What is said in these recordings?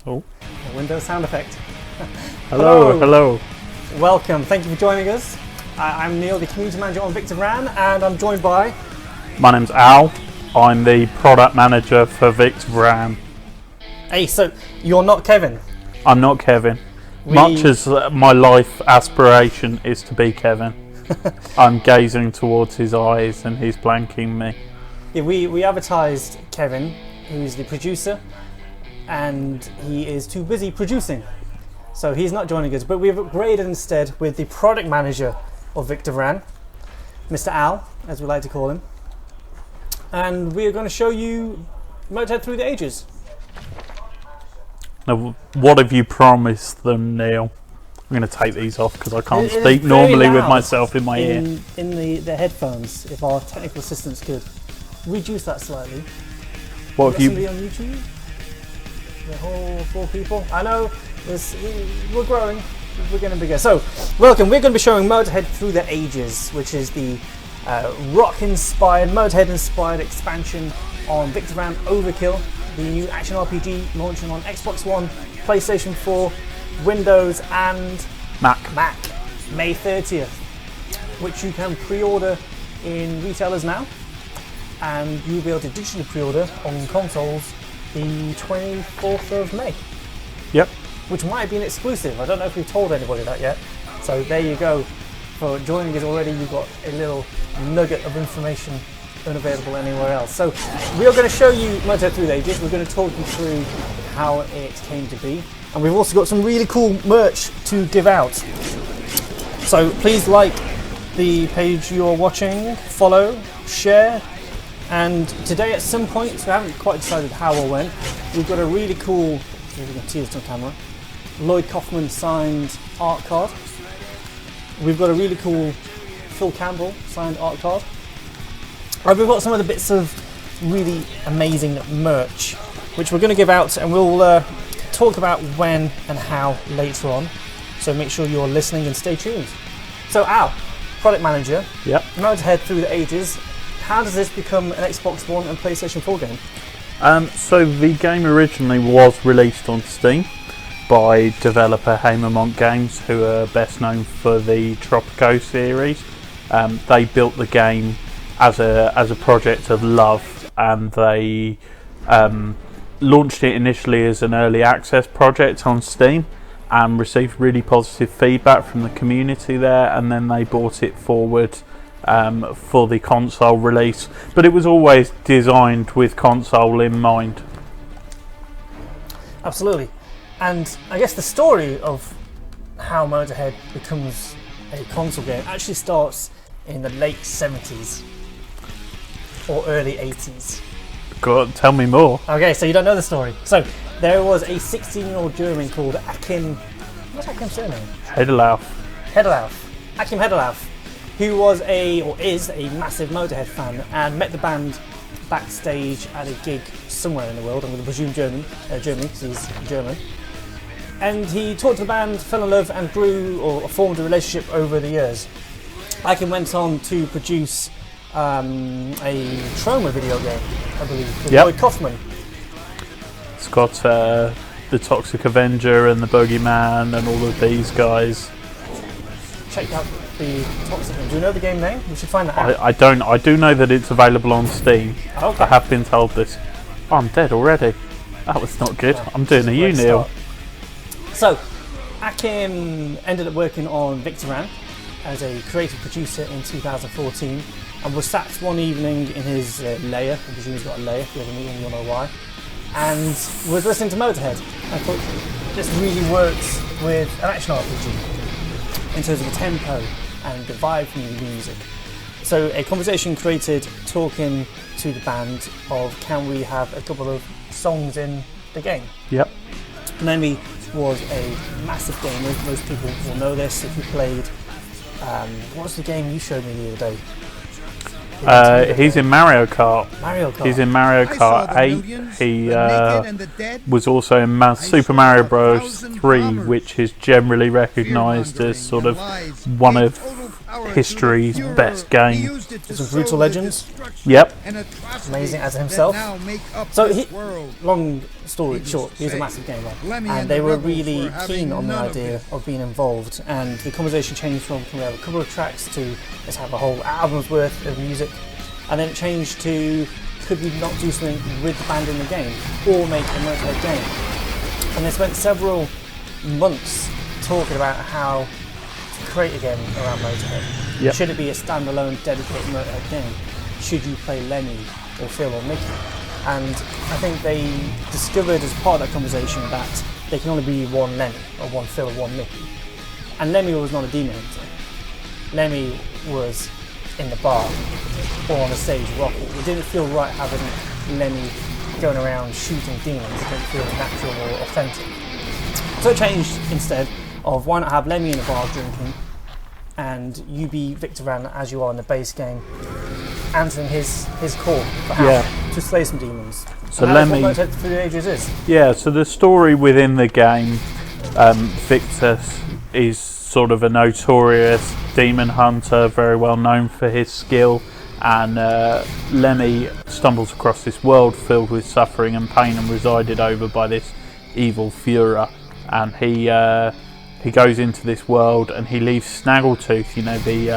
Oh. A Windows sound effect. Hello. Welcome. Thank you for joining us. I'm Neil, the community manager on Vran, and I'm joined by... My name's Al. I'm the product manager for Vran. Hey, so you're not Kevin? I'm not Kevin. Much as my life aspiration is to be Kevin, I'm gazing towards his eyes and he's blanking me. Yeah, we advertised Kevin, who's the producer, and he is too busy producing. So he's not joining us, but we've upgraded instead with the product manager of Vran, Mr. Al, as we like to call him. And we are going to show you Motörhead Through the Ages. Now, what have you promised them, Neil? I'm going to take these off because I can't speak normally with myself in my ear. In the headphones, if our technical assistants could reduce that slightly. What have you... Somebody on YouTube? The whole 4 people? I know, we're growing, we're getting bigger. So, welcome, we're going to be showing Motörhead Through the Ages, which is the rock-inspired, Motorhead-inspired expansion on Vran Overkill, the new action RPG launching on Xbox One, PlayStation 4, Windows and Mac, May 30th, which you can pre-order in retailers now, and you'll be able to digitally pre-order on consoles the 24th of May. Yep. Which might be an exclusive. I don't know if we've told anybody that yet. So there you go. For joining us already, you've got a little nugget of information unavailable anywhere else. So we are going to show you Motörhead Through the Ages. We're going to talk you through how it came to be. And we've also got some really cool merch to give out. So please like the page you're watching, follow, share. And today at some point, so I haven't quite decided how or when, we've got a really cool, if you can see this on camera, Lloyd Kaufman signed art card. We've got a really cool Phil Campbell signed art card. And we've got some of the bits of really amazing merch, which we're going to give out, and we'll talk about when and how later on. So make sure you're listening and stay tuned. So Al, product manager, yep. Motörhead Through the Ages. How does this become an Xbox One and PlayStation 4 game? So the game originally was released on Steam by developer Haemimont Games, who are best known for the Tropico series. They built the game as a project of love, and they launched it initially as an early access project on Steam and received really positive feedback from the community there, and then they brought it forward for the console release, but it was always designed with console in mind. Absolutely. And I guess the story of how Motorhead becomes a console game actually starts in the late 70s or early 80s. God, tell me more. Okay, so you don't know the story. So there was a 16-year-old German called Achim, what's Achim's surname? Hedelauf. Achim Hedelauf, who was is a massive Motorhead fan and met the band backstage at a gig somewhere in the world. I'm going to presume Germany, because he's German. And he talked to the band, fell in love, and grew or formed a relationship over the years. Achim went on to produce a Troma video game, I believe, with Lloyd Kaufman. It's got the Toxic Avenger and the Bogeyman and all of these guys. Check out the Toxic Avenger. Do you know the game name? We should find that out. I don't. I do know that it's available on Steam. Okay. I have been told this. Oh, I'm dead already. That was not good. I'm doing a U-Neil. So, Achim ended up working on Vran as a creative producer in 2014, and was sat one evening in his lair. I presume he's got a lair. If you ever meet him, you'll know why. And was listening to Motorhead. I thought this really works with an action RPG in terms of the tempo and the vibe from the music. So a conversation created, talking to the band of, can we have a couple of songs in the game? Yep. Lemmy was a massive gamer. Most people will know this if you played. What was the game you showed me the other day? He's in Mario Kart. He's in Mario Kart 8. He was also in Super Mario Bros. 3, which is generally recognised as sort of one of history's best game. Some brutal legends. Yep. Amazing as himself. So long story short, he was a massive gamer, and they were really keen on the idea of being involved. And the conversation changed from, can we have a couple of tracks, to let's have a whole album's worth of music, and then it changed to, could we not do something with the band in the game, or make a Motorhead game? And they spent several months talking about how to create a game around Motorhead. Yep. Should it be a standalone, dedicated Motorhead game? Should you play Lemmy or Phil or Mickey? And I think they discovered as part of that conversation that there can only be one Lemmy, or one Phil, or one Mickey. And Lemmy was not a demon hunter. Lemmy was in the bar or on the stage rocking. It didn't feel right having Lemmy going around shooting demons. It didn't feel natural or authentic. So it changed instead of, why not have Lemmy in the bar drinking, and you be Victor Vran as you are in the base game, answering his call for how to slay some demons. So and Lemmy, that's what Motörhead Through the Ages is. Yeah, so the story within the game, Victor is sort of a notorious demon hunter, very well known for his skill, and Lemmy stumbles across this world filled with suffering and pain and resided over by this evil Führer, and he goes into this world and he leaves Snaggletooth, you know, the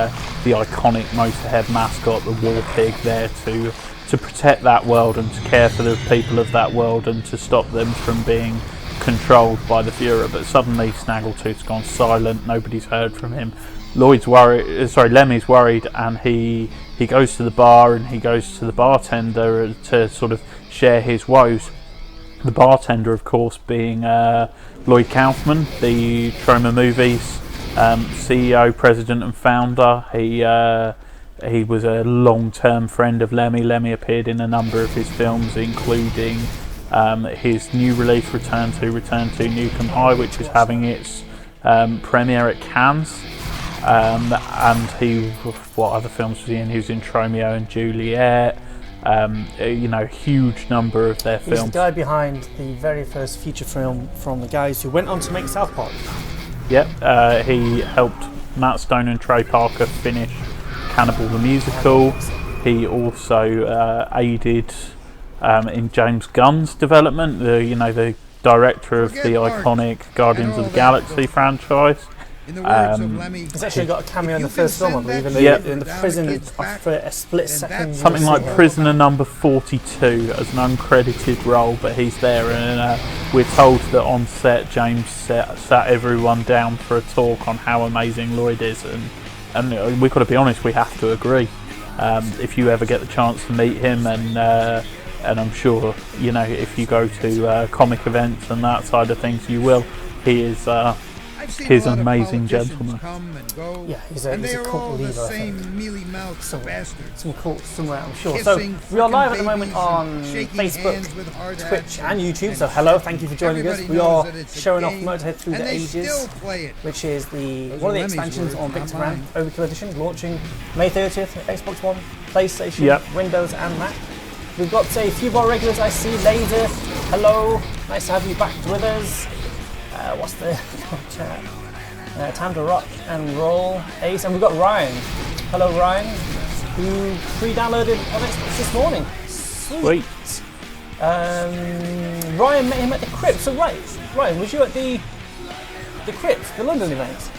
iconic Motorhead mascot, the war pig, there to protect that world and to care for the people of that world and to stop them from being controlled by the Führer. But suddenly Snaggletooth's gone silent, nobody's heard from him. Lemmy's worried, and he goes to the bar and he goes to the bartender to sort of share his woes. The bartender, of course, being Lloyd Kaufman, the Troma Movies CEO, president and founder. He was a long-term friend of Lemmy. Lemmy appeared in a number of his films, including his new release, Return to Newcombe High, which is having its premiere at Cannes. And what other films was he in? He was in Romeo and Juliet. Huge number of their films. He's the guy behind the very first feature film from the guys who went on to make South Park. Yep, he helped Matt Stone and Trey Parker finish Cannibal the Musical. He also aided in James Gunn's development, the director of the iconic Guardians of the Galaxy franchise. In the words of Lemmy, he's actually got a cameo in the first film, I believe, in the prison for a split second. Something like Prisoner Number 42 as an uncredited role, but he's there, and we're told that on set James sat everyone down for a talk on how amazing Lloyd is, and we've got to be honest, we have to agree. If you ever get the chance to meet him, and I'm sure, if you go to comic events and that side of things, you will. He is he's an amazing gentleman. Yeah, he's a cult leader, I think. Some cult somewhere, I'm sure. So we are live at the moment on Facebook, Twitch and YouTube. So hello, thank you for joining us. We are showing off Motorhead Through the Ages, which is one of the expansions on Victor Vran Overkill Edition, launching May 30th, Xbox One, PlayStation, Windows and Mac. We've got a few more regulars I see. Laser, hello, nice to have you back with us. What's the chat? Time to rock and roll. Ace, and we've got Ryan. Hello, Ryan, who pre-downloaded on Xbox this morning. Sweet. Ryan met him at the Crypt. So Ryan, was you at the Crypt, the London event?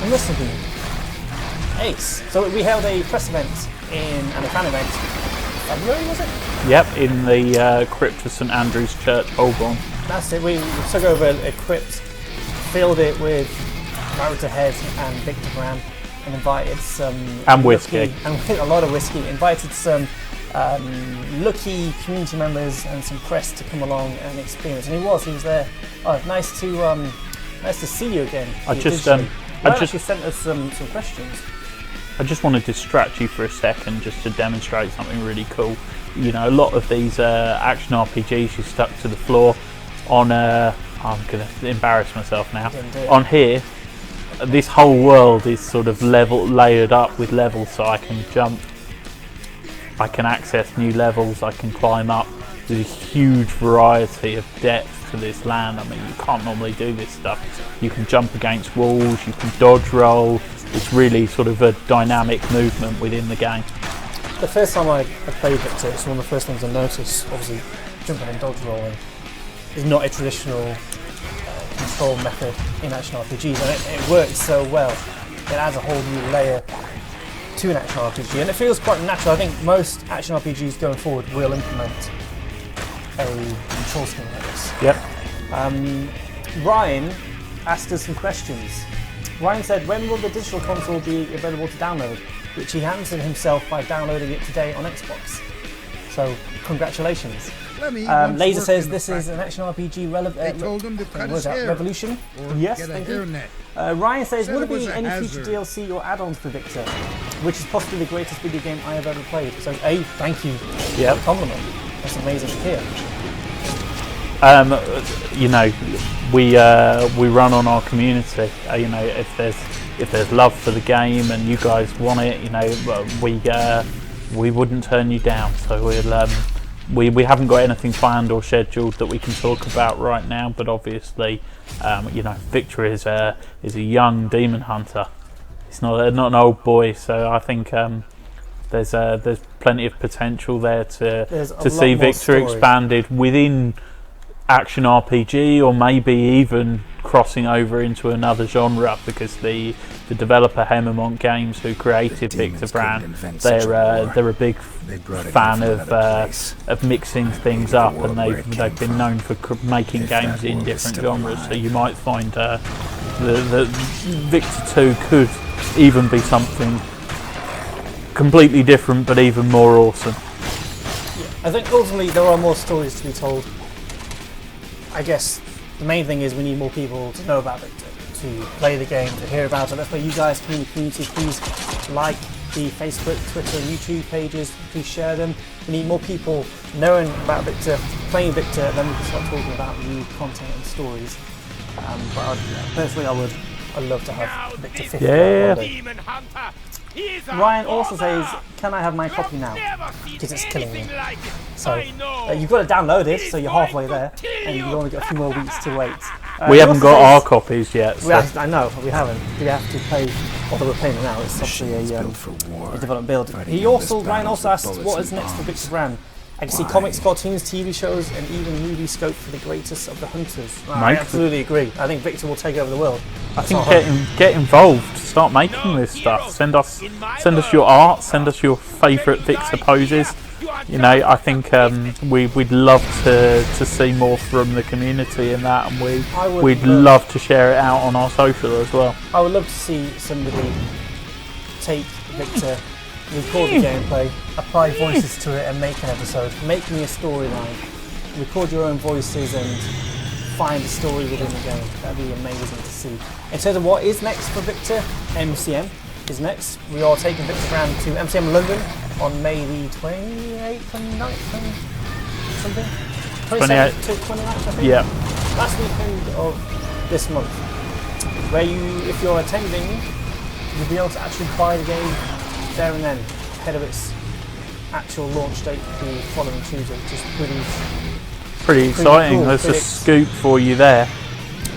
You must have been. Ace. So we held a press event and a fan event. February, was it? Yep, in the Crypt of St Andrew's Church, Holborn. That's it. We took over a Crypt, filled it with Motorhead and Victor Vran, and invited some whiskey, and a lot of whiskey. Invited some lucky community members and some press to come along and experience. And he was there. Oh, nice to see you again. Actually sent us some questions. I just want to distract you for a second, just to demonstrate something really cool. A lot of these action RPGs, you stuck to the floor. I'm going to embarrass myself now. On here, this whole world is sort of layered up with levels, so I can jump, I can access new levels, I can climb up. there's a huge variety of depth to this land. I mean, you can't normally do this stuff. You can jump against walls, you can dodge roll. It's really sort of a dynamic movement within the game. The first time I played Victor, it's one of the first things I noticed. Obviously, jumping and dodge rolling is not a traditional control method in action RPGs, and it works so well. It adds a whole new layer to an action RPG, and it feels quite natural. I think most action RPGs going forward will implement a control scheme like this. Yep. Ryan asked us some questions. Ryan said, when will the digital console be available to download? Which he answered himself by downloading it today on Xbox. So, congratulations. Lemmy Laser says this is an action RPG Revolution. Yes, thank you. Ryan says, will there be any future DLC or add-ons for Victor? Which is possibly the greatest video game I have ever played. So, A, thank you for the compliment. That's amazing to hear. You know, we run on our community. You know, if there's love for the game and you guys want it, you know, we wouldn't turn you down. So we haven't got anything planned or scheduled that we can talk about right now. But obviously, you know, Victor is a young demon hunter. He's not an old boy. So I think there's plenty of potential there to see Victor expanded within action RPG, or maybe even crossing over into another genre, because the developer Hammermont Games, who created Victor Vran, they're a big fan of mixing things up, and they've been known for making games in different genres. So you might find the Victor 2 could even be something completely different, but even more awesome. I think ultimately there are more stories to be told. I guess the main thing is we need more people to know about it, to play the game, to hear about it. That's why you guys, community, please like the Facebook, Twitter, and YouTube pages. Please share them. We need more people knowing about Victor, playing Victor, and then we can start talking about new content and stories. But personally, I'd love to have Victor 50. Yeah. Ryan also says, can I have my copy now? Because it's killing me. So you've got to download it, so you're halfway there, and you've only got a few more weeks to wait. We haven't got our copies yet. So. I know, we haven't. We have to pay, although we're paying it now, it's obviously a development build. Ryan also asked, what is next for Victor Vran? I can see comics, cartoons, TV shows, and even movie scope for the greatest of the hunters. I absolutely agree. I think Victor will take over the world. I think get involved. Start making this stuff. Send us your art. Send us your favourite Victor poses. You know, I think we'd love to see more from the community in that, and we'd love to share it out on our social as well. I would love to see somebody take Victor, record the gameplay, apply voices to it, and make an episode. Make me a storyline. Record your own voices and find a story within the game. That'd be amazing to see. In terms of what is next for Victor, MCM is next. We are taking Victor Vran to MCM London on May the 28th, 29th, and something? 27th to 29th, I think. Yeah. Last weekend of this month. Where if you're attending, you'll be able to actually buy the game there and then, ahead of its actual launch date the following Tuesday, which is pretty exciting. Cool. There's a scoop for you there.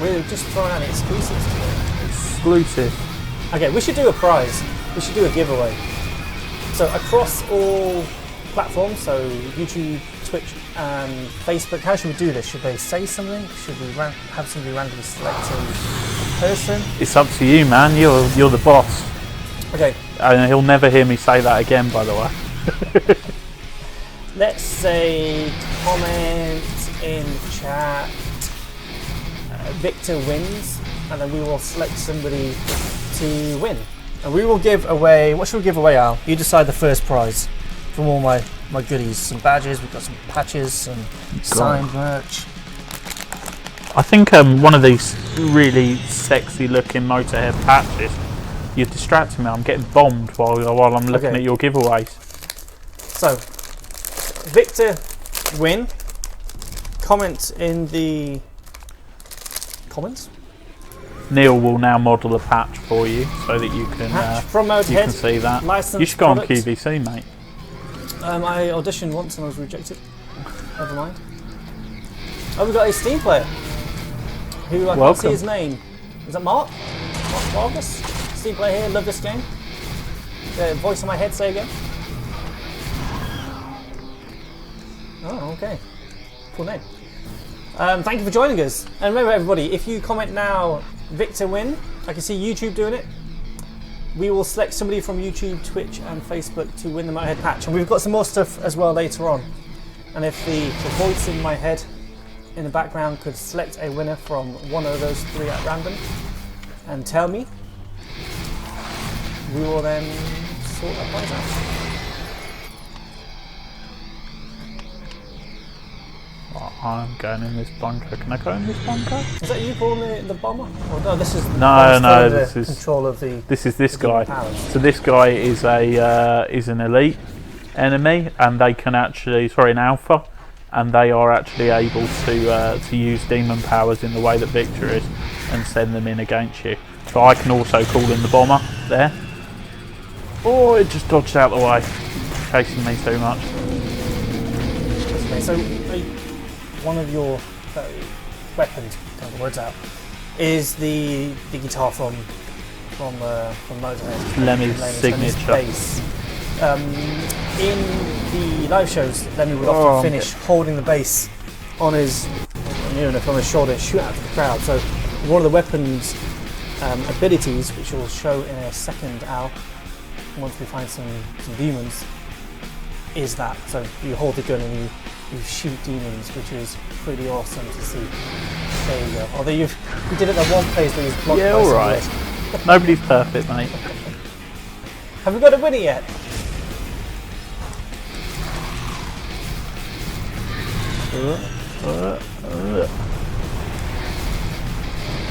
We're just throwing out exclusives today. Exclusive. Okay, we should do a prize. We should do a giveaway. So across all platforms, so YouTube, Twitch, and Facebook, how should we do this? Should they say something? Should we have somebody randomly select a person? It's up to you, man. You're the boss. Okay. And he'll never hear me say that again, by the way. Let's say comment in chat. Victor wins, and then we will select somebody to win. And we will give away, what should we give away, Al? You decide the first prize from all my goodies. Some badges, we've got some patches, some signed merch. I think one of these really sexy looking Motorhead patches. You're distracting me, I'm getting bombed while I'm looking at your giveaways. So, Victor win. Comment in the comments. Neil will now model a patch for you so that you can from Motorhead, you can see that. You should go on QVC, mate. I auditioned once and I was rejected. Never mind. Oh, we've got a Steam player who I can't see his name. Is that Mark? Mark Vargas? Steam player here, love this game. The voice in my head, say again. Oh, okay. Cool name. Thank you for joining us. And remember, everybody, if you comment now, Victor win. I can see YouTube doing it. We will select somebody from YouTube, Twitch, and Facebook to win the Motörhead patch. And we've got some more stuff as well later on. And if the voice in my head in the background could select a winner from one of those 3 at random and tell me, we will then sort that prize out. I'm going in this bunker. Can I go in this bunker? Is that you calling the bomber? Or no, this is no. This is control of the. This is this guy. Powers. So this guy is an elite enemy, and they can actually an alpha, and they are actually able to use demon powers in the way that Victor is, and send them in against you. So I can also call in the bomber there. Oh, it just dodged out the way, chasing me too much. Okay, so one of your weapons, can't the words out, is the guitar from Motorhead. Lemmy's signature. Bass. In the live shows, Lemmy would often finish holding the bass on his shoulder and shoot out to the crowd. So one of the weapons abilities, which we'll show in a second, Al, once we find some demons, is that. So you hold the gun and you shoot demons, which is pretty awesome to see. There you go. Although you did it at one place where you blocked. Yeah, all right. Nobody's perfect, mate. Have we got a winner yet?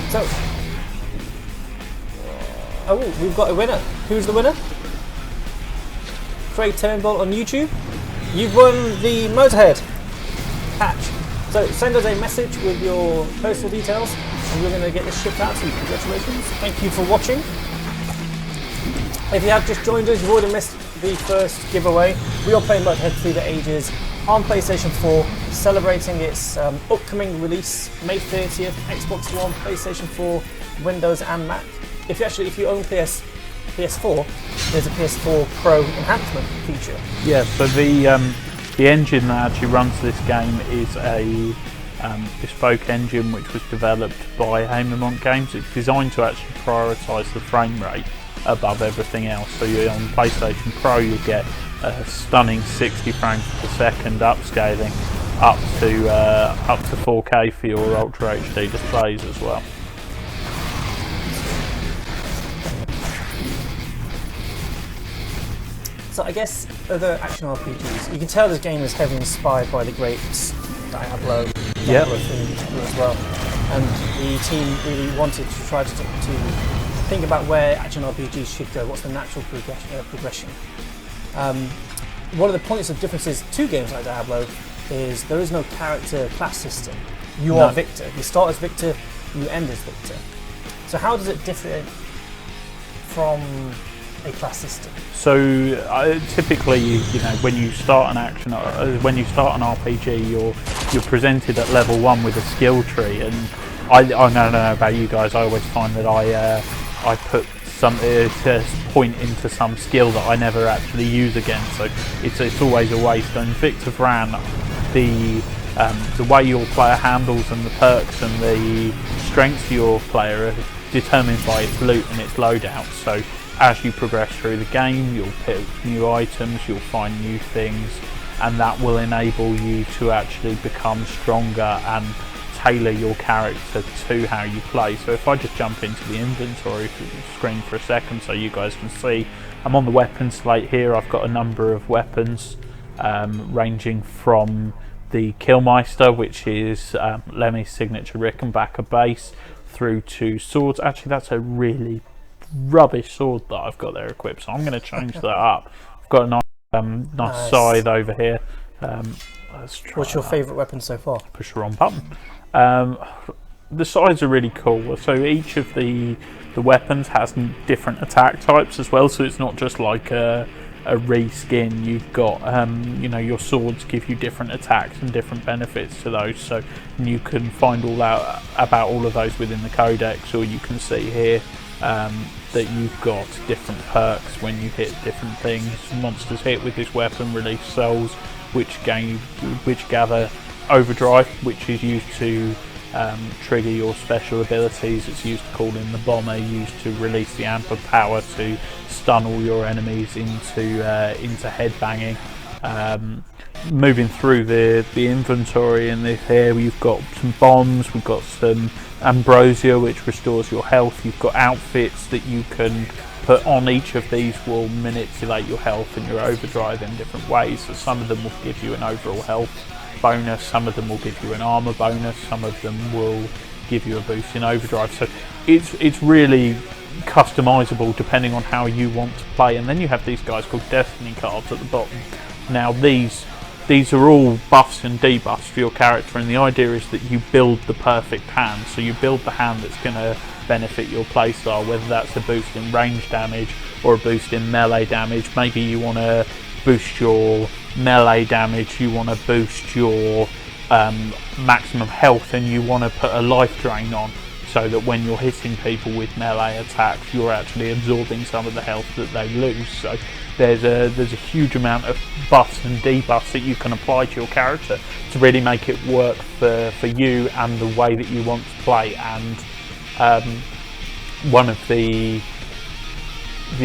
So, we've got a winner. Who's the winner? Craig Turnbull on YouTube. You've won the Motorhead patch. So send us a message with your postal details and we're going to get this shipped out to you. Congratulations. Thank you for watching. If you have just joined us, you've already missed the first giveaway. We are playing Motörhead Through the Ages on PlayStation 4, celebrating its upcoming release, May 30th, Xbox One, PlayStation 4, Windows and Mac. If you own PS4, there's a PS4 Pro enhancement feature. Yeah, so the engine that actually runs this game is a bespoke engine which was developed by Haemimont Games. It's designed to actually prioritise the frame rate above everything else. So you're on PlayStation Pro, you'll get a stunning 60 frames per second upscaling up to 4K for your Ultra HD displays as well. So I guess other action RPGs, you can tell this game is heavily inspired by the great Diablo theme as well. And the team really wanted to try to think about where action RPGs should go, what's the natural progression. One of the points of differences to games like Diablo is there is no character class system. You are Victor. You start as Victor, you end as Victor. So how does it differ from a class system? So typically, when you start an RPG, you're presented at level 1 with a skill tree, and I don't know about you guys. I always find that I put some to point into some skill that I never actually use again. So it's always a waste. And Victor Vran, the way your player handles and the perks and the strengths of your player are determined by its loot and its loadout. So as you progress through the game, you'll pick new items, you'll find new things, and that will enable you to actually become stronger and tailor your character to how you play. So if I just jump into the inventory screen for a second so you guys can see, I'm on the weapons slate here. I've got a number of weapons ranging from the Killmeister, which is Lemmy's signature Rickenbacker base, through to swords. Actually, that's a really rubbish sword that I've got there equipped, so I'm going to change that up. I've got a nice scythe over here. Let's try. What's your favourite weapon so far? Push the wrong button. The scythes are really cool. So each of the weapons has different attack types as well. So it's not just like a a reskin. You've got your swords give you different attacks and different benefits to those, so you can find all out about all of those within the codex, or you can see here that you've got different perks when you hit different things. Monsters hit with this weapon release cells which gather overdrive, which is used to trigger your special abilities. It's used to call in the bomber, used to release the amp of power to stun all your enemies into headbanging. Moving through the inventory in this here, we've got some bombs, we've got some ambrosia which restores your health. You've got outfits that you can put on. Each of these will manipulate your health and your overdrive in different ways. So some of them will give you an overall health bonus, some of them will give you an armor bonus, some of them will give you a boost in overdrive. So it's really customizable depending on how you want to play. And then you have these guys called destiny cards at the bottom. Now these are all buffs and debuffs for your character, and the idea is that you build the perfect hand. So you build the hand that's going to benefit your playstyle, whether that's a boost in range damage or a boost in melee damage. Maybe you want to boost your melee damage, you want to boost your maximum health, and you want to put a life drain on, so that when you're hitting people with melee attacks, you're actually absorbing some of the health that they lose. So there's a huge amount of buffs and debuffs that you can apply to your character to really make it work for you and the way that you want to play. And one of the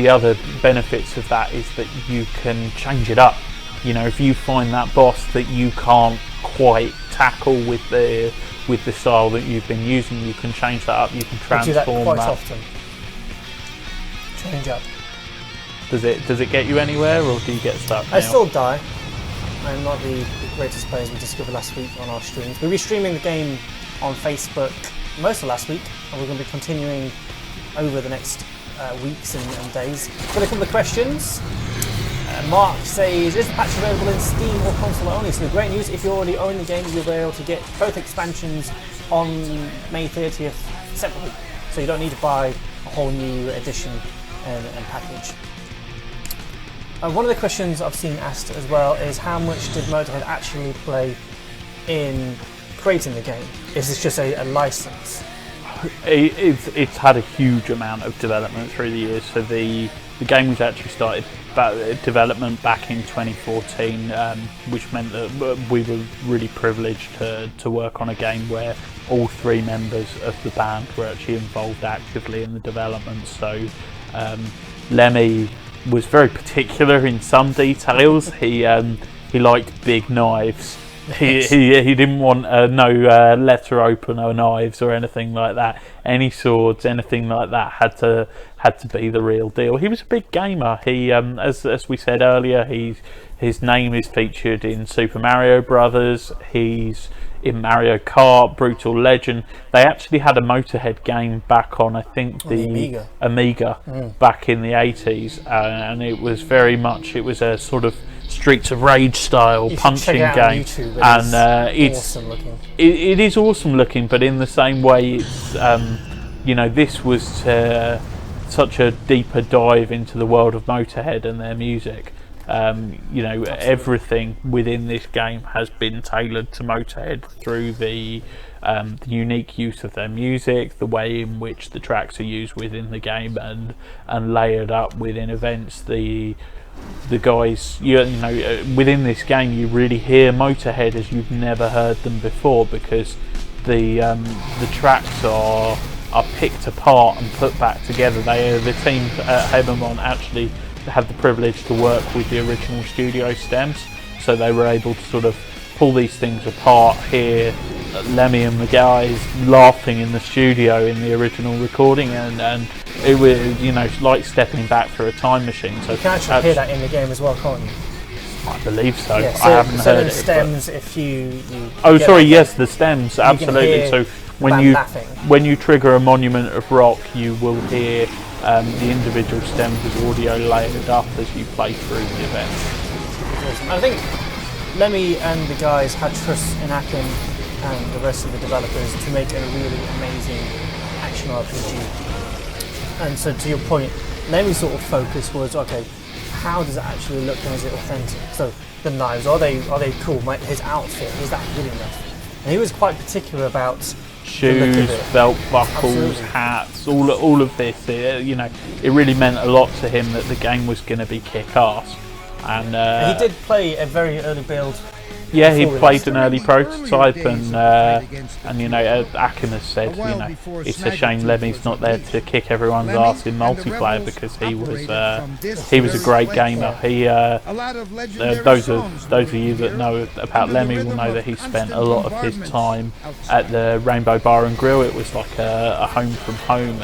other benefits of that is that you can change it up. You know, if you find that boss that you can't quite tackle with the style that you've been using, you can change that up. You can transform I do that quite that. often. Change up. Does it get you anywhere, or do you get stuck now? I still die. I'm not the greatest player, as we discovered last week on our streams. We'll be streaming the game on Facebook most of last week, and we're going to be continuing over the next weeks and days. Got a couple of questions. Mark says, is the patch available in Steam or console only? So the great news, if you already own the game, you'll be able to get both expansions on May 30th separately. So you don't need to buy a whole new edition and package. One of the questions I've seen asked as well is, how much did Motorhead actually play in creating the game? Is this just a license? It's had a huge amount of development through the years. So the game was actually started development back in 2014, which meant that we were really privileged to work on a game where all three members of the band were actually involved actively in the development. So Lemmy was very particular in some details. He liked big knives. He didn't want no letter opener knives or anything like that. Any swords, anything like that had to be the real deal. He was a big gamer. He as we said earlier, his name is featured in Super Mario Brothers. He's in Mario Kart, Brutal Legend. They actually had a Motorhead game back on, I think, the Amiga back in the 80s, and it was a sort of Streets of Rage style punching game. YouTube, and it's awesome looking. It is awesome looking, but in the same way, it's this was such a deeper dive into the world of Motorhead and their music. Everything within this game has been tailored to Motorhead through the unique use of their music, the way in which the tracks are used within the game and layered up within events. The guys, within this game, you really hear Motorhead as you've never heard them before, because the tracks are picked apart and put back together. The team at Habermont actually had the privilege to work with the original studio stems, so they were able to sort of pull these things apart, hear Lemmy and the guys laughing in the studio in the original recording, and it was like stepping back through a time machine. So you can actually hear that in the game as well, can't you? I believe so. Yeah, I haven't heard the it. stems, if you yes, the stems, absolutely. So when you trigger a monument of rock, you will hear the individual stems with audio layered up as you play through the event. Awesome. I think Lemmy and the guys had trust in Akin and the rest of the developers to make a really amazing action RPG. And so, to your point, Lemmy's sort of focus was, okay, how does it actually look and is it authentic? So the knives, are they cool? His outfit, is that good enough? And he was quite particular about shoes, belt buckles, Absolutely. hats, all of this. It really meant a lot to him that the game was going to be kick-ass. And he did play a very early build. yeah, he before played release. an early prototype, and Akim has said, it's a shame Lemmy's not there to kick everyone's ass in multiplayer because he was a great gamer. He those of you that know about Lemmy will know that he spent a lot of his time at the Rainbow Bar and Grill. It was like a home from home,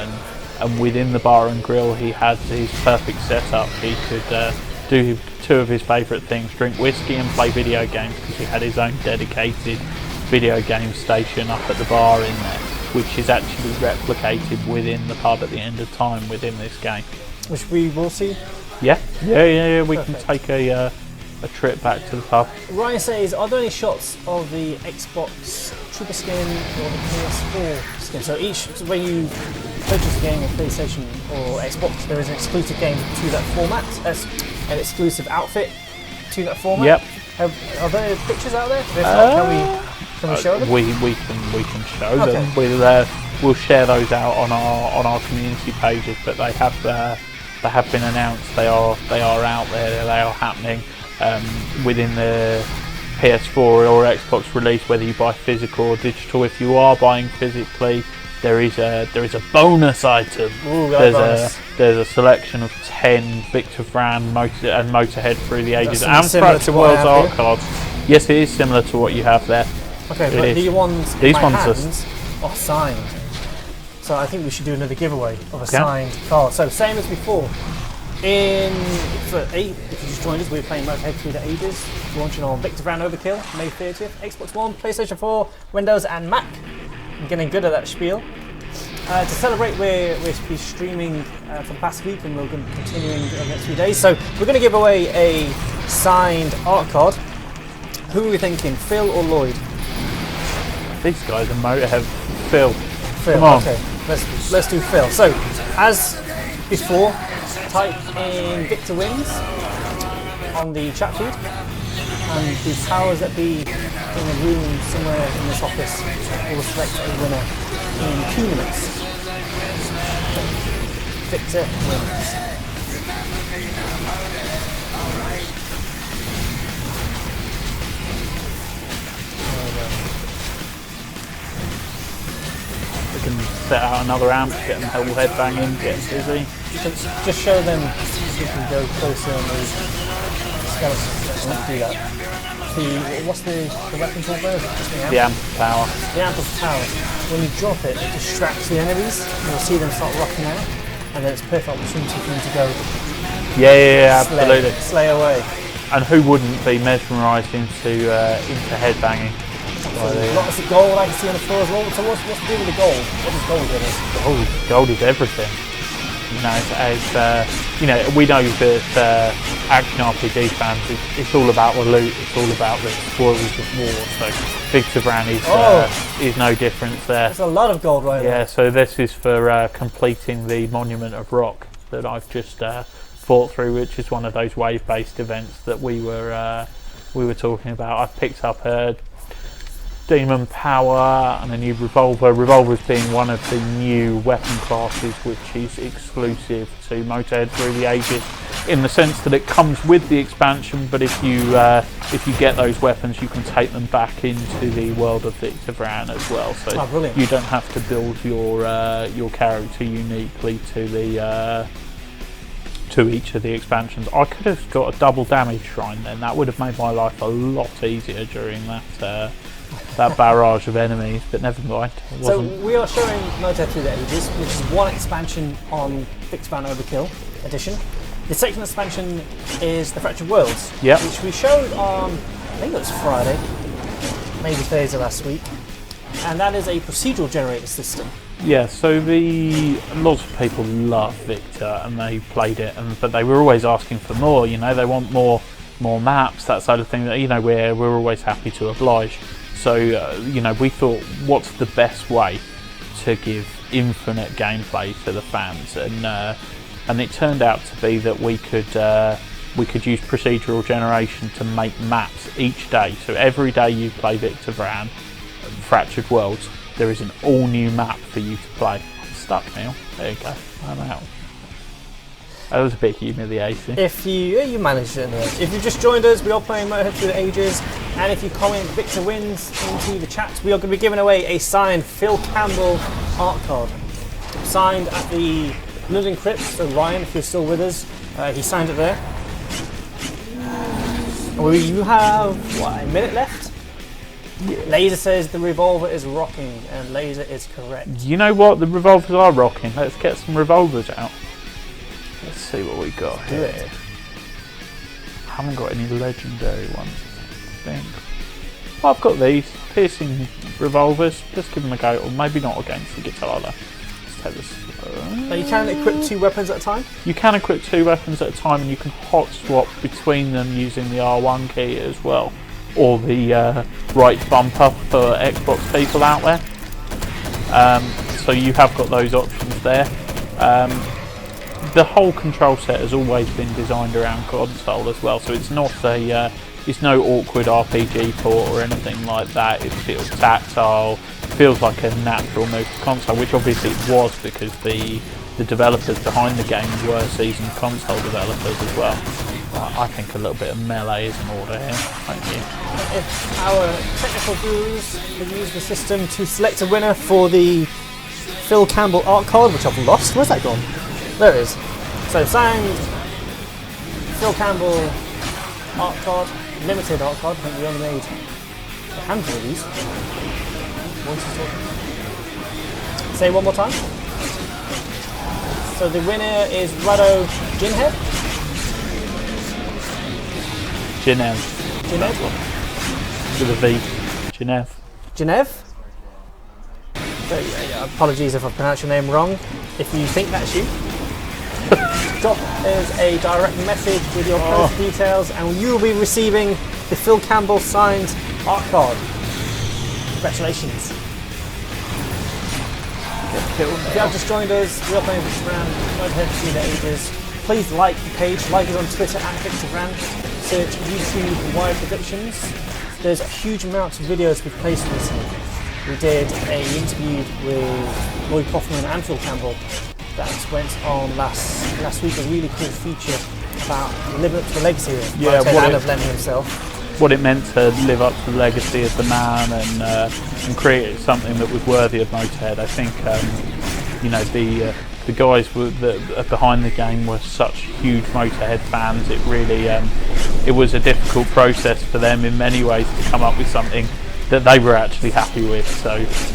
and within the bar and grill he had his perfect setup. He could do two of his favourite things: drink whiskey and play video games, because he had his own dedicated video game station up at the bar in there, which is actually replicated within the pub at the end of time within this game. Which we will see. Yeah. We can take a trip back to the pub. Ryan says, are there any shots of the Xbox Trooper skin or the PS4 skin? So when you purchase a game on PlayStation or Xbox, there is an exclusive game to that format, an exclusive outfit to that format. Yep. Are there pictures out there? If not, can we show them? We can show them. We'll share those out on our community pages, but they have been announced. They are out there. They are happening within the PS4 or Xbox release, whether you buy physical or digital. If you are buying physically, there is a bonus item. Ooh, there's a selection of 10 Victor Vran and Motorhead Through the Ages and similar to what I World's have Art here? cards. Yes, it is similar to what you have there. Okay, It but is. these ones hands are signed. So I think we should do another giveaway of a Okay. signed card. So same as before. If you just joined us, we're playing Motörhead Through the Ages, launching on Victor Vran Overkill, May 30th, Xbox One, PlayStation 4, Windows and Mac. I'm getting good at that spiel. To celebrate, we're streaming for the past week, and we're going to be continuing over the next few days. So we're going to give away a signed art card. Who are we thinking, Phil or Lloyd? These guys are Motorhead. Phil. Phil, Come on. okay. Let's do Phil. So, as before, type in Victor Wins on the chat feed, and the powers that be in a room somewhere in this office will select a winner in 2 minutes. Victor Wins. We can set out another amp, get them whole head banging, get busy. Just show them so you can go closer on the skeleton. Let's do that. What's the weapon called there? The amp power. The amp of power. When you drop it, it distracts the enemies. You'll see them start rocking out, and then it's a perfect opportunity for them to go Yeah, absolutely. slay away. And who wouldn't be mesmerised into headbanging? Lots of gold I can see on the floor as well. So what's the deal with the gold? What does gold give us? Gold is everything. We know that action RPG fans, it's all about the loot, it's all about the spoils of war. So Victor Vran is no difference there. There's a lot of gold right there. Yeah, so this is for completing the Monument of Rock that I've just fought through, which is one of those wave-based events that we were talking about. I've picked up a Demon Power and a new Revolver. Revolver's being one of the new weapon classes which is exclusive to Motorhead Through the Ages, in the sense that it comes with the expansion, but if you get those weapons, you can take them back into the world of Victor Vran as well. So you don't have to build your character uniquely to each of the expansions. I could have got a double damage shrine then. That would have made my life a lot easier during that barrage of enemies, but never mind. So we are showing Motorhead Through the Ages, which is one expansion on Victor Vran Overkill edition. The second expansion is the Fractured Worlds, which we showed on, I think it was Friday, maybe Thursday last week, and that is a procedural generator system. Yeah, so lots of people love Victor and they played it, but they were always asking for more. They want more maps, that sort of thing. We're always happy to oblige. So we thought, what's the best way to give infinite gameplay to the fans? And it turned out to be that we could we could use procedural generation to make maps each day. So every day you play Victor Vran, Fractured Worlds, there is an all new map for you to play. I'm stuck now. There you go. I'm out. That was a bit humiliating. If you managed it in the end. If you've just joined us, we are playing Motörhead Through the Ages, and if you comment Victor wins into the chat, we are going to be giving away a signed Phil Campbell art card. Signed at the London Crypt, so Ryan, if you're still with us, he signed it there. You have, what, a minute left? Yeah. Laser says the Revolver is rocking, and Laser is correct. You know what? The Revolvers are rocking. Let's get some Revolvers out. Let's see what we got here. I haven't got any legendary ones, I think. Well, I've got these piercing Revolvers. Let's give them a go, or maybe not against the guitar though. Let's take this. Now you can equip 2 weapons at a time? You can equip 2 weapons at a time, and you can hot swap between them using the R1 key as well, or the right bumper for Xbox people out there. So you have got those options there. The whole control set has always been designed around console as well, so it's not it's no awkward RPG port or anything like that. It feels tactile, feels like a natural move to console, which obviously it was because the developers behind the game were seasoned console developers as well. I think a little bit of melee is in order here. Thank you. If our technical gurus can use the system to select a winner for the Phil Campbell art card, which I've lost. Where's that gone? There it is. So signed Phil Campbell art card, limited art card. I think we only made a handful of these. Say one more time. So the winner is Rado Ginhead. Genev. With a V. Genev. So, apologies if I pronounce your name wrong. If you think that's you, drop us a direct message with your post details, and you will be receiving the Phil Campbell signed art card. Congratulations. If you have just joined us, we are playing Victor Vran, Motörhead Through the Ages. Please like the page, like us on Twitter at Victor Vran, search YouTube Wire Productions. There's a huge amount of videos we've placed recently. We did an interview with Lloyd, Kaufman and Phil Campbell that went on last week, a really cool feature about living up to the legacy of Motorhead and of Lemmy himself. What it meant to live up to the legacy of the man and create something that was worthy of Motorhead. I think the guys that behind the game were such huge Motorhead fans. It really it was a difficult process for them in many ways to come up with something that they were actually happy with. So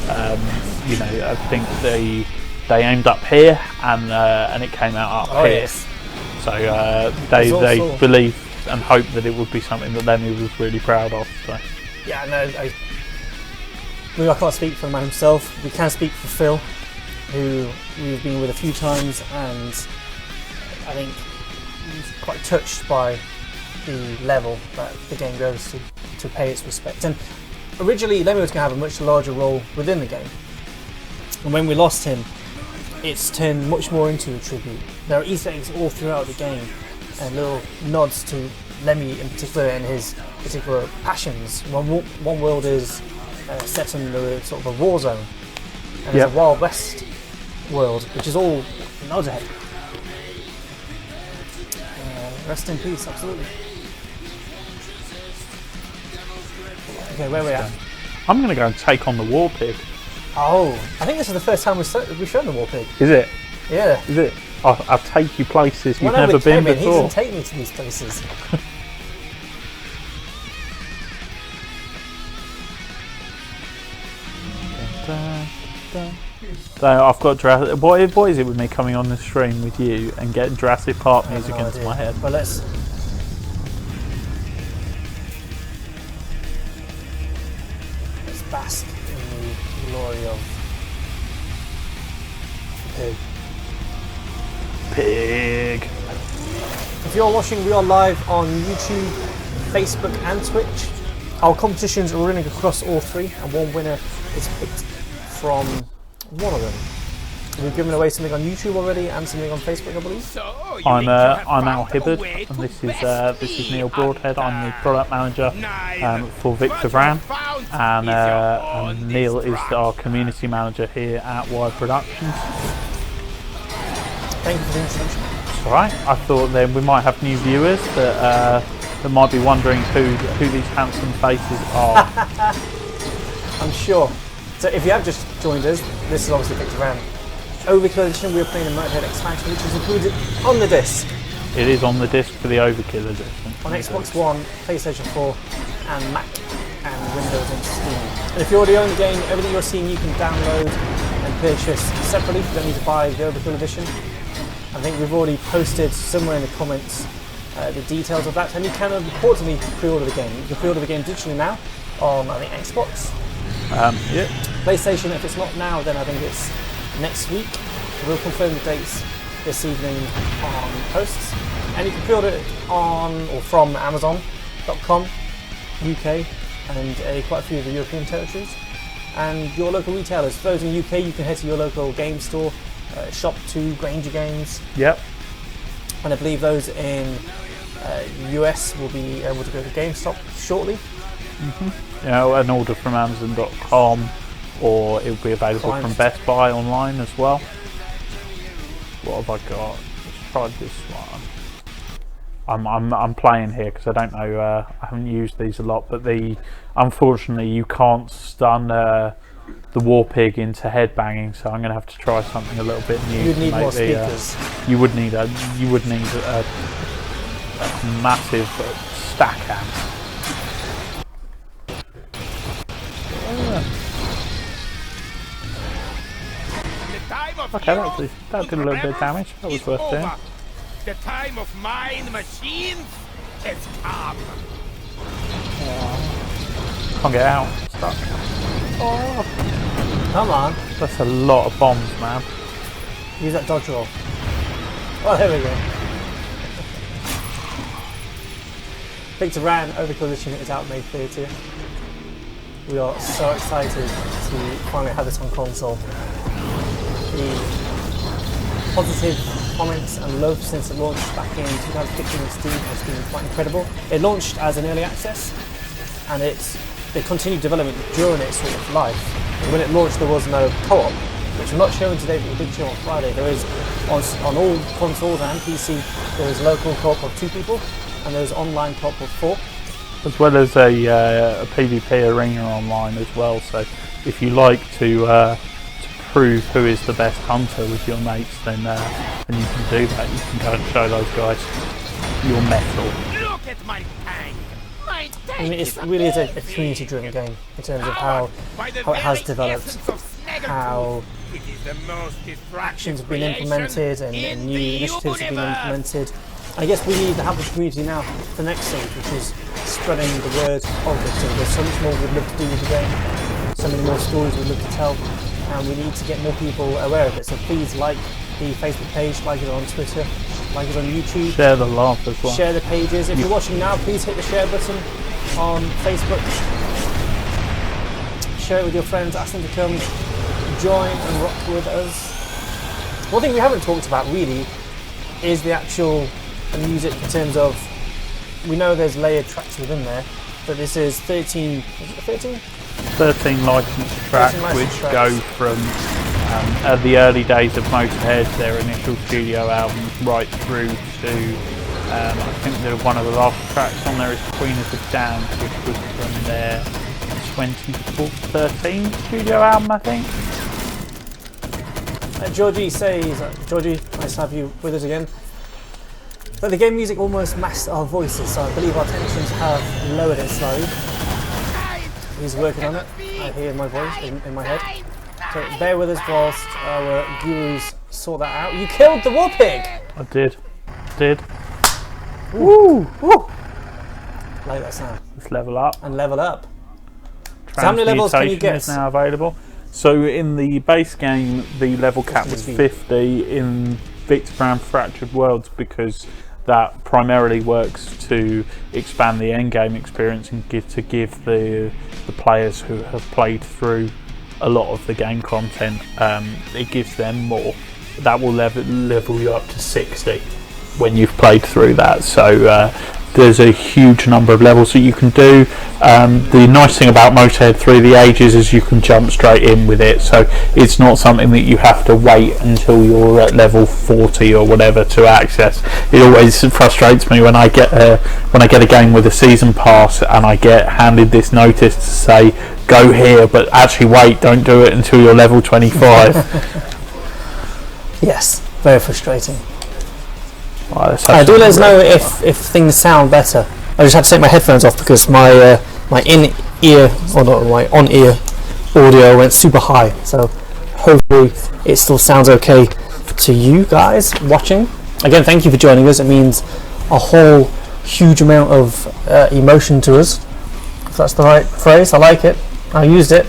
I think they aimed up here and it came out up here. Yes. So they believed and hoped that it would be something that Lemmy was really proud of. So. Yeah, no, I can't speak for the man himself. We can speak for Phil, who we've been with a few times, and I think he's quite touched by the level that the game goes to pay its respect. And originally Lemmy was going to have a much larger role within the game, and when we lost him, it's turned much more into a tribute. There are Easter eggs all throughout the game and little nods to Lemmy in particular and his particular passions. One world is set in the sort of a war zone, and there's a Wild West world, which is all Motorhead. Rest in peace, absolutely. Okay, where are we at? I'm going to go and take on the War Pig. Oh, I think this is the first time we've shown the War Pig. Is it? Yeah. Is it? I'll take you places you've never been Kevin, before. He doesn't take me to these places. So I've got Jurassic. What is it with me coming on the stream with you and getting Jurassic Park music into my head? But let's bask in the glory of the pig. If you're watching, we are live on YouTube, Facebook and Twitch. Our competitions are running across all three, and one winner is picked from one of them. We've given away something on YouTube already and something on Facebook, I believe. I'm Al Hibbard, and this is Neil Broadhead. I'm the product manager for Victor Vran, and Neil is our community manager here at Wire Productions. Thank you for the introduction. It's alright. I thought then we might have new viewers that might be wondering who these handsome faces are. I'm sure. So if you have just joined us, this is obviously Victor Vran. Overkill Edition, we are playing the Motorhead expansion, which is included on the disc. It is on the disc for the Overkill Edition. On Xbox One, PlayStation 4, and Mac, and Windows and Steam. And if you already own the game, everything you're seeing you can download and purchase separately. You don't need to buy the Overkill Edition. I think we've already posted somewhere in the comments the details of that, and you can importantly pre-order the game. You can pre-order the game digitally now on I think Xbox. Yeah. PlayStation, if it's not now, then I think it's next week. We'll confirm the dates this evening on posts, and you can pre-order it on or from Amazon.com UK and quite a few of the European territories, and your local retailers. For those in the UK, you can head to your local game store, Shop 2, Granger Games. Yep. And I believe those in US will be able to go to GameStop shortly. You know, an order from Amazon.com, or it will be available from Best Buy online as well. What have I got? Let's try this one. I'm playing here because I don't know. I haven't used these a lot, but unfortunately you can't stun the War Pig into headbanging, so I'm going to have to try something a little bit new. You'd need more speakers. You would need a massive stack amp. Okay, that did a little bit of damage. That was worth doing. The time of mine machines has come. Can't get out. Stuck. Oh, Come on. that's a lot of bombs, man. Use that dodge roll. Oh, there we go. Victor Vran Overkill Edition is out May 30th. We are so excited to finally have this on console. The positive comments and love since it launched back in 2015 on Steam has been quite incredible. It launched as an early access, and they continued development during its sort of life. And when it launched, there was no co-op, which we're not showing today, but we did show on Friday. There is on all consoles and PC. There is local co-op of 2 people, and there is online co-op of 4. As well as a PvP arena online as well. So if you like to prove who is the best hunter with your mates, then you can do that. You can go and show those guys your mettle. Look at my tank. My tank. I mean, it really is a community-driven game in terms of how it has developed, how actions have been implemented and new initiatives have been implemented. I guess we need to have the community now for the next stage, which is spreading the word of it. So there's so much more we'd love to do with the game, so many more stories we'd love to tell, and we need to get more people aware of it. So please like the Facebook page, like it on Twitter, like it on YouTube. Share the love as well. Share the pages. If you're watching now, please hit the share button on Facebook. Share it with your friends, ask them to come join and rock with us. One thing we haven't talked about really is the actual music in terms of, we know there's layered tracks within there, but this is 13, is it 13? 13 licensed tracks which go from the early days of Motorhead, their initial studio albums, right through to I think one of the last tracks on there is Queen of the Damned, which was from their 2013 studio album, I think. Georgie says, Georgie, nice to have you with us again. But the game music almost masked our voices, so I believe our tensions have lowered it slightly. He's working on it. I hear my voice in my head. So bear with us whilst our gurus sort that out. You killed the War Pig! I did. Woo! Woo! Like that sound. Let's level up. And level up. So how many levels can you get? Is now available. So in the base game, the level cap was 50. In Victor Vran Fractured Worlds, because that primarily works to expand the end game experience and give the players who have played through a lot of the game content. It gives them more. That will level you up to 60 when you've played through that. So there's a huge number of levels that you can do. The nice thing about Motorhead Through the Ages is you can jump straight in with it, so it's not something that you have to wait until you're at level 40 or whatever to access. It always frustrates me when I get a game with a season pass and I get handed this notice to say go here, but actually wait, don't do it until you're level 25. Yes, very frustrating. Right, do let us know if things sound better. I just had to take my headphones off because my my in-ear, or not my on-ear audio went super high. So hopefully it still sounds okay to you guys watching. Again, thank you for joining us. It means a whole huge amount of emotion to us. If that's the right phrase, I like it. I used it.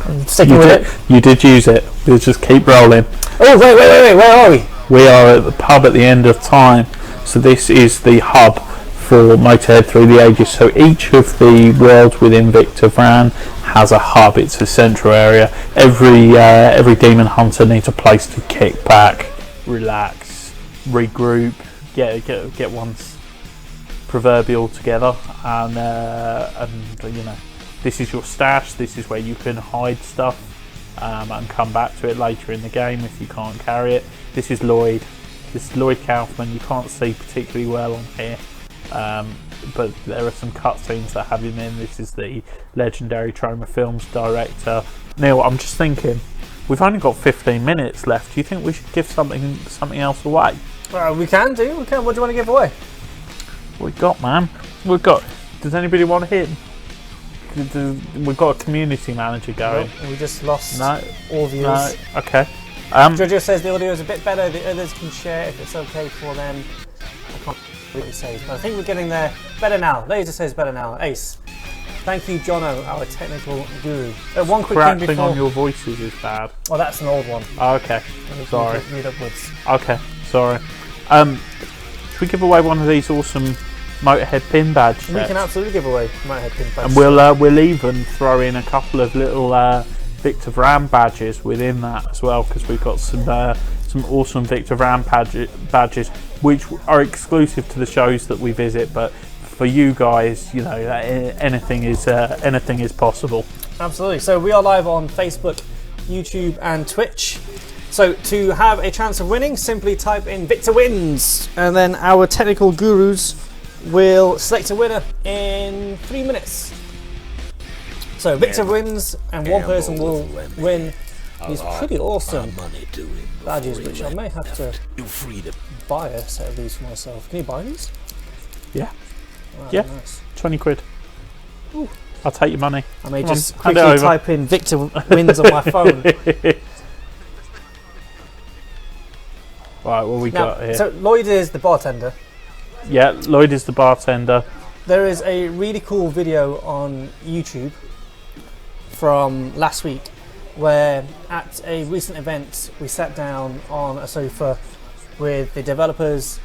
I'm sticking with it. You did use it. We'll just keep rolling. Oh, wait, where are we? We are at the pub at the end of time. So this is the hub for Motorhead Through the Ages. So each of the worlds within Victor Vran has a hub. It's a central area. Every demon hunter needs a place to kick back, relax, regroup, get one's proverbial together, and you know, this is your stash. This is where you can hide stuff and come back to it later in the game if you can't carry it. This is Lloyd. This is Lloyd Kaufman. You can't see particularly well on here, but there are some cutscenes that have him in. This is the legendary Troma Films director. Neil, I'm just thinking, we've only got 15 minutes left. Do you think we should give something else away? We can do. What do you want to give away? We've got, man. We've got. Does anybody want to hit? We've got a community manager going. Nope, we just lost all viewers. No. Okay. Jojo says the audio is a bit better. The others can share if it's okay for them. I can't really say, but I think we're getting there. Better now. Laser says better now. Ace. Thank you, Jono, our technical guru. One quick thing before. On your voices is bad. Oh, that's an old one. Oh, okay. Sorry. Read upwards. Okay. Sorry. Should we give away one of these awesome Motorhead pin badge sets? We can absolutely give away Motorhead pin badge. And we'll even throw in a couple of little Victor Vran badges within that as well, because we've got some awesome Victor Vran badges which are exclusive to the shows that we visit, but for you guys, you know, anything is possible. Absolutely. So we are live on Facebook, YouTube and Twitch. So to have a chance of winning, simply type in Victor wins, and then our technical gurus will select a winner in 3 minutes. So Victor wins, and one person will win these pretty awesome badges, which I may have to buy a set of these for myself. Can you buy these? Yeah. Wow, yeah. Nice. 20 quid. Ooh. I'll take your money. I may just quickly type in Victor wins on my phone. Right, what we got here? So Lloyd is the bartender. Yeah, Lloyd is the bartender. There is a really cool video on YouTube from last week where at a recent event we sat down on a sofa with the developers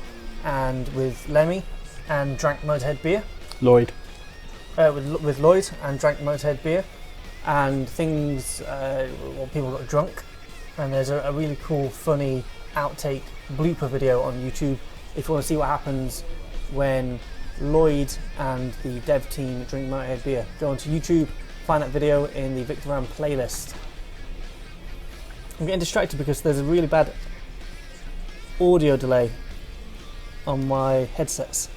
and with Lemmy and drank Motorhead beer. Lloyd. With Lloyd and drank Motorhead beer, and things, people got drunk, and there's a really cool, funny outtake blooper video on YouTube if you want to see what happens when Lloyd and the dev team drink Motorhead beer. Go onto YouTube, find that video in the Victor Vran playlist. I'm getting distracted because there's a really bad audio delay on my headsets.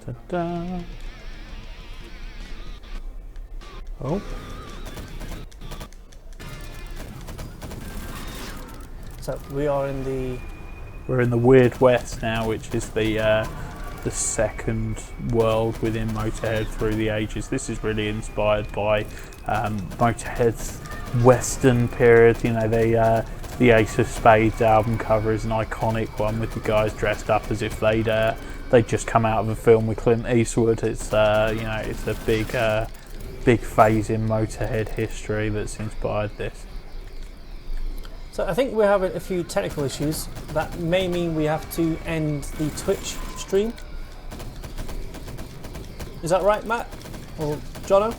Ta-da. Oh. So we are in the... We're in the Weird West now, which is the second world within Motorhead Through the Ages. This is really inspired by Motorhead's Western period. You know, the Ace of Spades album cover is an iconic one with the guys dressed up as if they'd just come out of a film with Clint Eastwood. It's you know, it's a big phase in Motorhead history that's inspired this. So I think we're having a few technical issues. That may mean we have to end the Twitch stream. Is that right, Matt? Or Jono?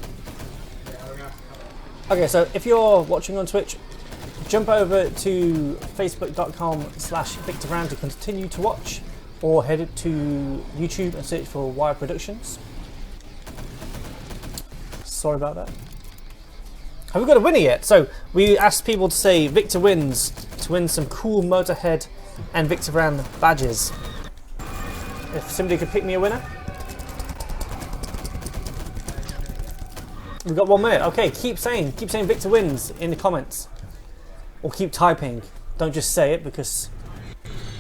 Okay, so if you're watching on Twitch, jump over to facebook.com/VictorVran to continue to watch, or head to YouTube and search for Wire Productions. Sorry about that. Have we got a winner yet? So we asked people to say Victor wins to win some cool Motorhead and Victor Vran badges. If somebody could pick me a winner. We've got 1 minute. Okay, keep saying Victor wins in the comments. Or keep typing. Don't just say it, because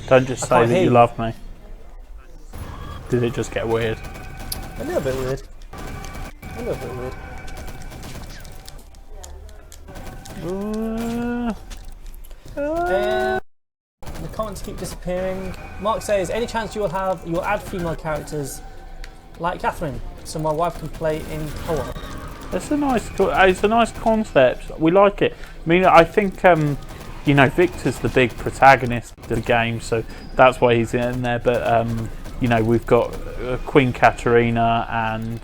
don't just say that you love me. Did it just get weird? A little bit weird. A little bit weird. The comments keep disappearing. Mark says, any chance you'll add female characters like Catherine, so my wife can play in co-op? It's a nice concept. We like it. I mean, I think Victor's the big protagonist of the game, so that's why he's in there. But we've got Queen Katerina and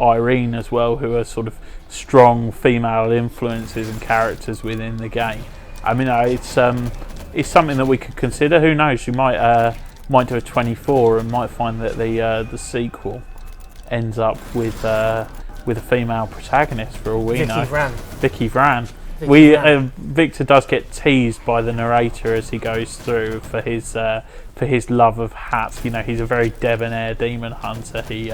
Irene as well, who are sort of strong female influences and characters within the game. I mean, it's something that we could consider. Who knows? You might do a 24 and might find that the sequel ends up with a female protagonist, for all we know. Vicky Vran. Victor does get teased by the narrator as he goes through for his love of hats. He's a very debonair demon hunter. He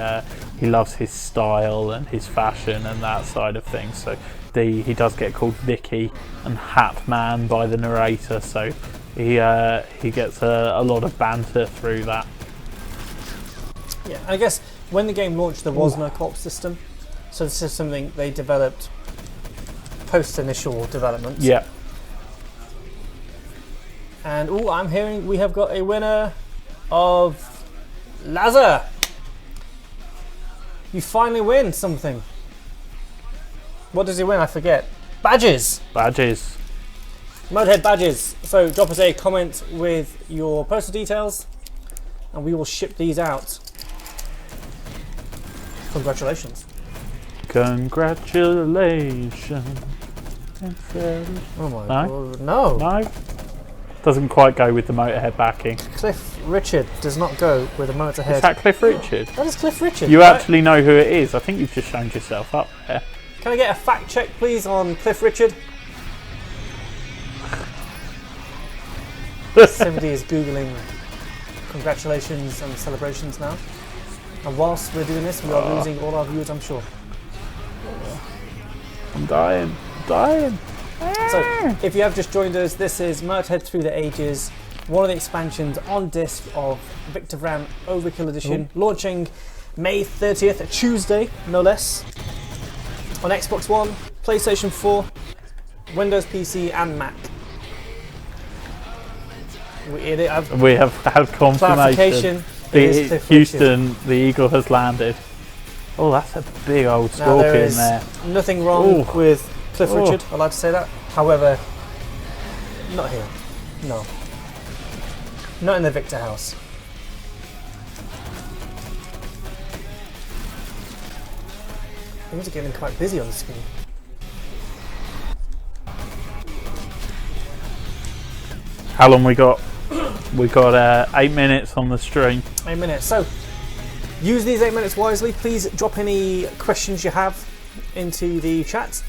loves his style and his fashion and that side of things. So he does get called Vicky and Hat Man by the narrator. So he gets a lot of banter through that. Yeah, I guess when the game launched, there was no co-op system. So this is something they developed post-initial development. Yeah. And I'm hearing we have got a winner of Lazar. You finally win something. What does he win? I forget. Badges. Badges. Motorhead badges. So drop us a comment with your postal details, and we will ship these out. Congratulations. Congratulations. Oh my god. No. Doesn't quite go with the Motorhead backing. Cliff Richard does not go with a Motorhead. Is that Cliff Richard? That is Cliff Richard. You actually know who it is. I think you've just shown yourself up there. Can I get a fact check, please, on Cliff Richard? Somebody is Googling congratulations and celebrations now. And whilst we're doing this, we are losing all our viewers, I'm sure. I'm dying. So, if you have just joined us, this is Motörhead Through the Ages, one of the expansions on disc of Victor Vran Overkill Edition, launching May 30th, a Tuesday, no less, on Xbox One, PlayStation 4, Windows PC, and Mac. We have had confirmation. Houston, the Eagle has landed. Oh, that's a big old scorpion there. Nothing wrong with Cliff Richard, I'd like to say that. However, not here. No. Not in the Victor house. Things are getting quite busy on the screen. How long we got? We got 8 minutes on the stream. 8 minutes. So, use these 8 minutes wisely. Please drop any questions you have into the chat.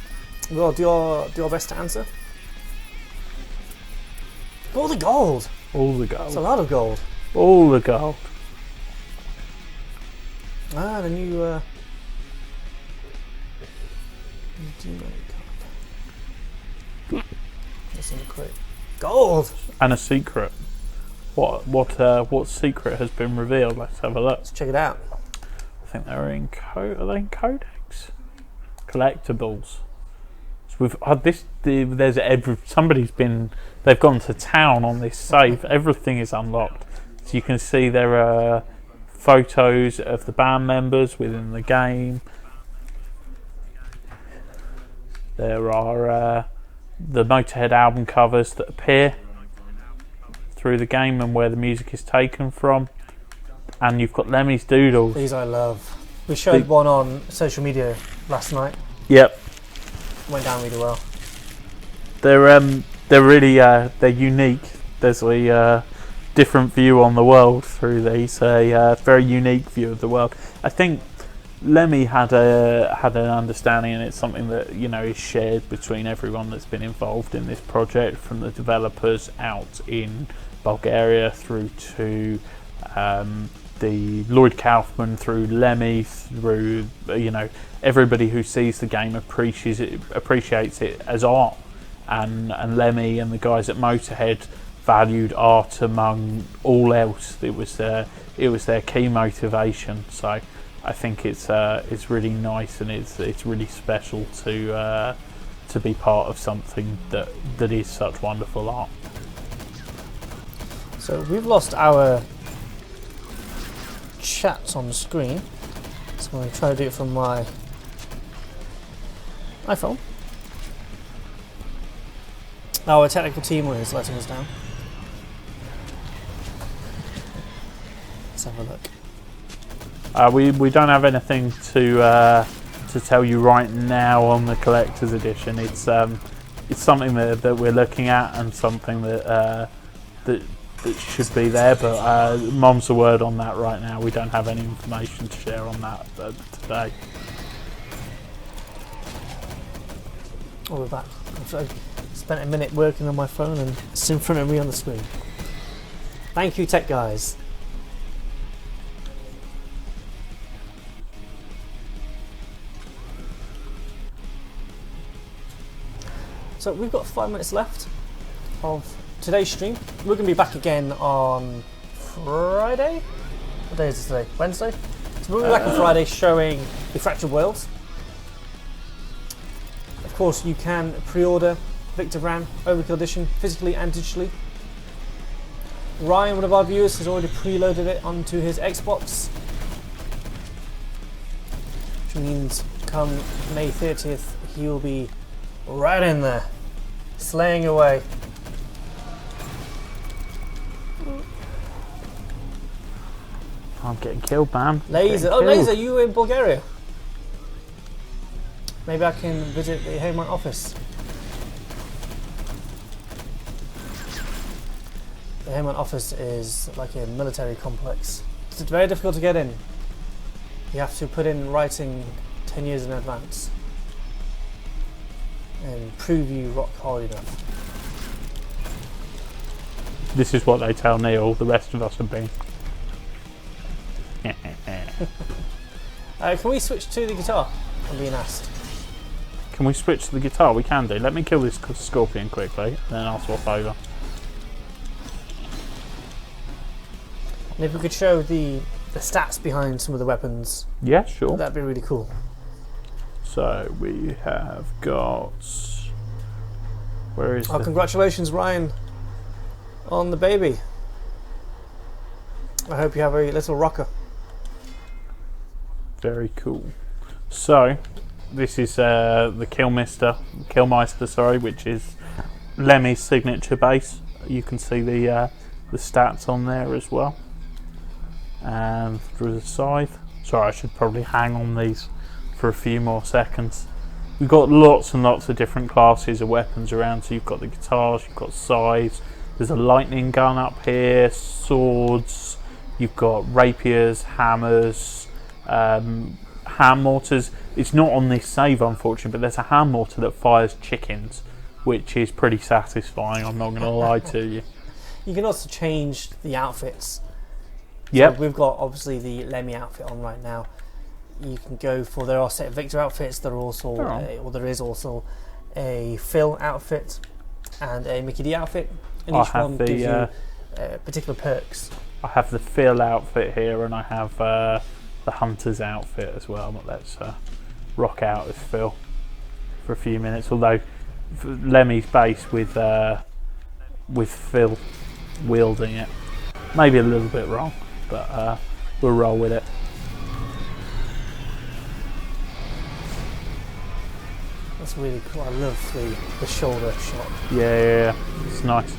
We'll do our best to answer. All the gold. All the gold. It's a lot of gold. All the gold. Ah, the new demo card. What's in the crate? Gold. And a secret. What secret has been revealed? Let's have a look. Let's check it out. I think they're in are they in Codex? Collectibles. So we've had this. There's they've gone to town on this safe. Everything is unlocked. So you can see there are photos of the band members within the game. There are the Motorhead album covers that appear through the game and where the music is taken from. And you've got Lemmy's doodles. These I love. We showed one on social media last night. Yep. went down really well. They're really they're unique. There's a different view on the world through these. A very unique view of the world. I think Lemmy had an understanding, and it's something that is shared between everyone that's been involved in this project, from the developers out in Bulgaria through to the Lloyd Kaufman, through Lemmy, through everybody who sees the game appreciates it as art, and Lemmy and the guys at Motorhead valued art among all else. It was their key motivation. So I think it's really nice, and it's really special to be part of something that is such wonderful art. So we've lost our chat on the screen, so I'm going to try to do it from my iPhone. Our technical team is letting us down. Let's have a look. We don't have anything to tell you right now on the collector's edition. It's something that we're looking at, and something that should be there, but mom's the word on that right now. We don't have any information to share on that today. Oh, we're back. I spent a minute working on my phone, and it's in front of me on the screen. Thank you, tech guys. So we've got 5 minutes left of today's stream. We're going to be back again on Friday. What day is it today? Wednesday? So we'll be back on Friday showing the Fractured Worlds. Of course, you can pre-order Victor Vran Overkill Edition physically and digitally. Ryan, one of our viewers, has already preloaded it onto his Xbox, which means come May 30th he will be right in there, slaying away. I'm getting killed, man. Laser. Oh, Laser, you in Bulgaria? Maybe I can visit the Haymont office. The Haymont office is like a military complex. It's very difficult to get in. You have to put in writing 10 years in advance and prove you rock hard enough. This is what they tell Neil. The rest of us have been. Can we switch to the guitar? I'm being asked. Can we switch to the guitar? We can do. Let me kill this scorpion quickly, then I'll swap over. And if we could show the stats behind some of the weapons, Yeah, sure. that'd be really cool. So we have got. Where is Oh, the? congratulations, Ryan, on the baby. I hope you have a little rocker. Very cool. So this is the Killmeister, sorry, which is Lemmy's signature bass. You can see the stats on there as well. And through the scythe. Sorry, I should probably hang on these for a few more seconds. We've got lots and lots of different classes of weapons around. So you've got the guitars, you've got scythes. There's a lightning gun up here, swords. You've got rapiers, hammers, hand mortars. It's not on this save, unfortunately, but there's a hand mortar that fires chickens, which is pretty satisfying. I'm not going to lie to you. You can also change the outfits. Yep. So we've got obviously the Lemmy outfit on right now. You can go for, there are set Victor outfits. There is also a Phil outfit and a Mickey D outfit, and each one gives you particular perks. I have the Phil outfit here, and I have the Hunter's outfit as well. But let's rock out with Phil for a few minutes. Although Lemmy's bass with Phil wielding it, maybe a little bit wrong, but we'll roll with it. That's really cool. I love the shoulder shot. Yeah, it's nice.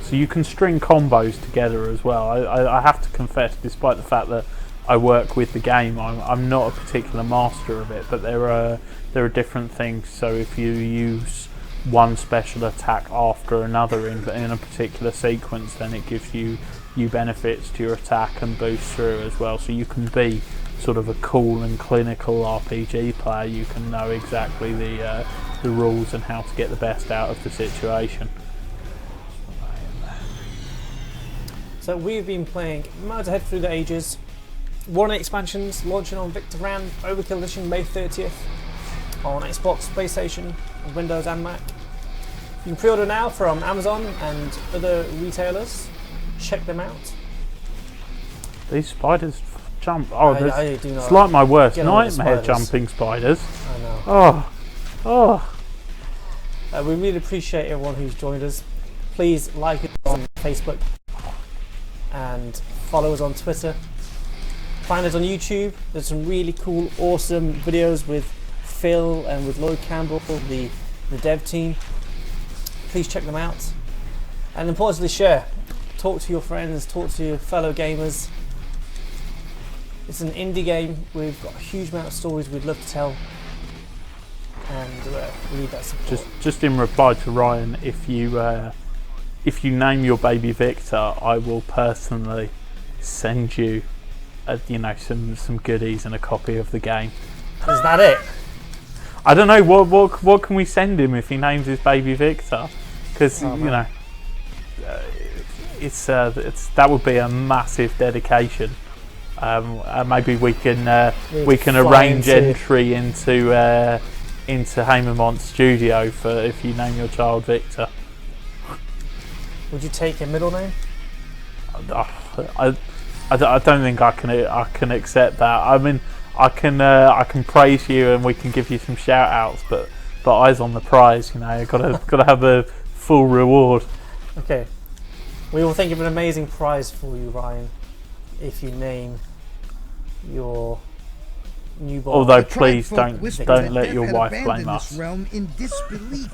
So you can string combos together as well. I have to confess, despite the fact that I work with the game. I'm not a particular master of it, but there are different things. So if you use one special attack after another in a particular sequence, then it gives you benefits to your attack and boosts through as well. So you can be sort of a cool and clinical RPG player. You can know exactly the rules and how to get the best out of the situation. So we've been playing Motörhead Through the Ages. One expansions launching on Vran Overkill Edition May 30th on Xbox, PlayStation, Windows and Mac. You can pre-order now from Amazon and other retailers. Check them out. These spiders jump. Oh, I do not it's like my worst get on with the nightmare, spiders. jumping spiders. I know. Oh. We really appreciate everyone who's joined us. Please like us on Facebook and follow us on Twitter. Find us on YouTube. There's some really cool, awesome videos with Phil and with Lloyd Campbell, the dev team. Please check them out. And importantly, share. Talk to your friends, talk to your fellow gamers. It's an indie game. We've got a huge amount of stories we'd love to tell. And we need that support. Just in reply to Ryan, if you name your baby Victor, I will personally send you some goodies and a copy of the game. Is that it? I don't know what can we send him if he names his baby Victor, because it's that would be a massive dedication. Maybe we can arrange entry into Hamermont's studio for if you name your child Victor. Would you take a middle name? I don't think I can accept that. I mean, I can praise you and we can give you some shout outs, but eyes on the prize, gotta have a full reward. Okay, we will think of an amazing prize for you, Ryan, if you name your newborn. Although please don't let your wife blame us. This realm in disbelief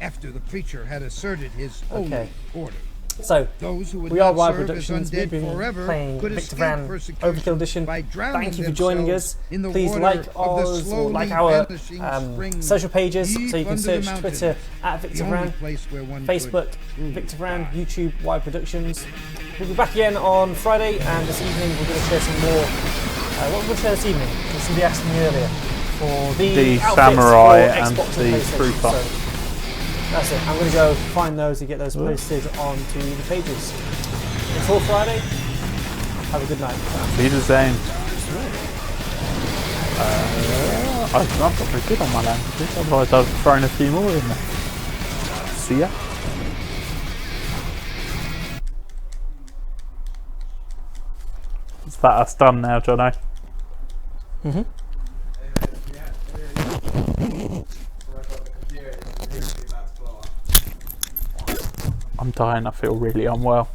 after the preacher had asserted his holy order. So, Those who would we are not Wild serve Productions. as We've undead been forever playing could Victor escape Vran persecution Overkill Edition. by drowning Thank you for joining us. themselves in the Please water like of the us or slowly like our vanishing spring social pages, deep so you can under search the mountain, Twitter at Victor the only Vran, place where one Facebook could Victor Vran, YouTube Wild Productions. We'll be back again on Friday, and this evening we're going to share some more. What we're going to share this evening? Somebody asked me earlier for the samurai and the trooper. So that's it. I'm going to go find those and get those posted onto the pages. Until Friday, have a good night. Be the same. I've got pretty good on my languages, otherwise I've thrown a few more in there. See ya. Is that us done now, Jono? I'm dying, I feel really unwell.